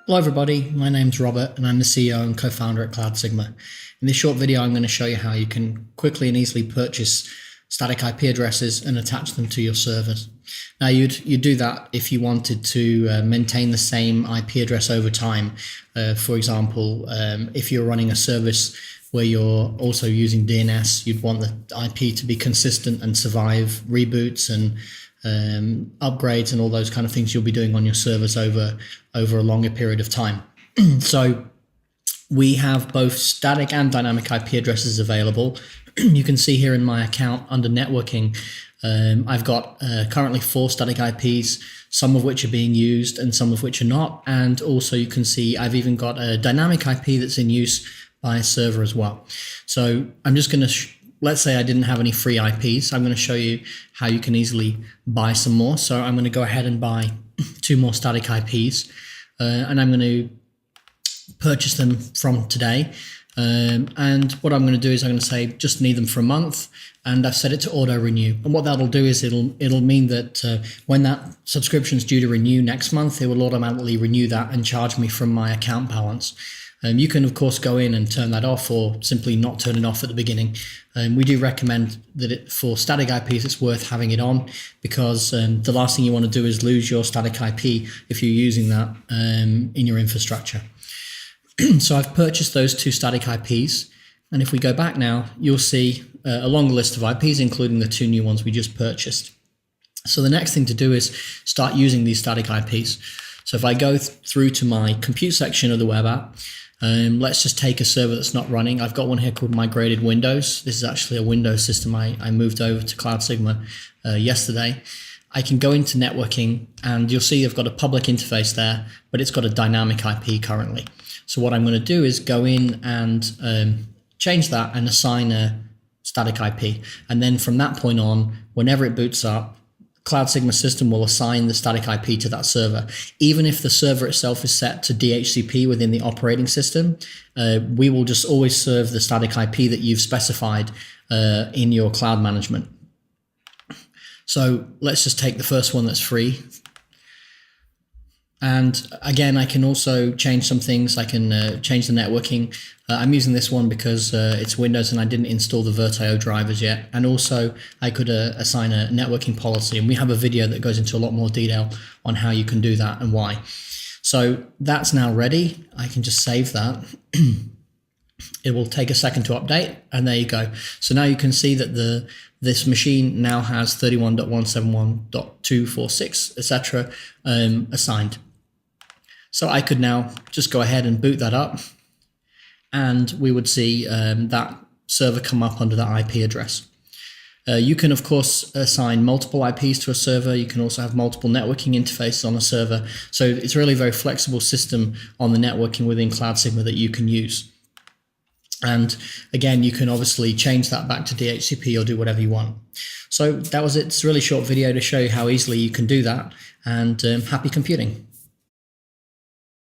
Hello everybody, my name's Robert and I'm the CEO and co-founder at CloudSigma. In this short video I'm going to show you how you can quickly and easily purchase static IP addresses and attach them to your servers. Now you'd do that if you wanted to maintain the same IP address over time. For example, if you're running a service where you're also using DNS, you'd want the IP to be consistent and survive reboots and upgrades and all those kind of things you'll be doing on your servers over a longer period of time. So we have both static and dynamic IP addresses available. You can see here in my account under networking, I've got currently 4 static IPs, some of which are being used and some of which are not. And also you can see I've even got a dynamic IP that's in use by a server as well. So I'm just going to let's say I didn't have any free IPs. I'm going to show you how you can easily buy some more. So I'm going to go ahead and buy 2 more static IPs and I'm going to purchase them from today. And what I'm going to do is I'm going to say just need them for a month, and I've set it to auto renew. And what that'll do is it'll mean that when that subscription is due to renew next month, it will automatically renew that and charge me from my account balance. You can of course go in and turn that off or simply not turn it off at the beginning. We do recommend that for static IPs it's worth having it on, because the last thing you want to do is lose your static IP if you're using that in your infrastructure. So I've purchased those 2 static IPs, and if we go back now, you'll see a long list of IPs, including the 2 new ones we just purchased. So the next thing to do is start using these static IPs. So if I go through to my compute section of the web app, let's just take a server that's not running. I've got one here called Migrated Windows. This is actually a Windows system I moved over to CloudSigma yesterday. I can go into networking and you'll see I've got a public interface there, but it's got a dynamic IP currently. So what I'm going to do is go in and change that and assign a static IP. And then from that point on, whenever it boots up, CloudSigma system will assign the static IP to that server. Even if the server itself is set to DHCP within the operating system, we will just always serve the static IP that you've specified in your cloud management. So let's just take the first one that's free. And again, I can also change some things. I can change the networking. I'm using this one because it's Windows and I didn't install the Virtio drivers yet. And also I could assign a networking policy, and we have a video that goes into a lot more detail on how you can do that and why. So that's now ready. I can just save that. It will take a second to update, and there you go. So now you can see that this machine now has 31.171.246, etc. assigned. So I could now just go ahead and boot that up, and we would see that server come up under that IP address. You can of course assign multiple IPs to a server. You can also have multiple networking interfaces on a server. So it's really a very flexible system on the networking within CloudSigma that you can use. And again, you can obviously change that back to DHCP or do whatever you want. So that was it. It's a really short video to show you how easily you can do that, and happy computing.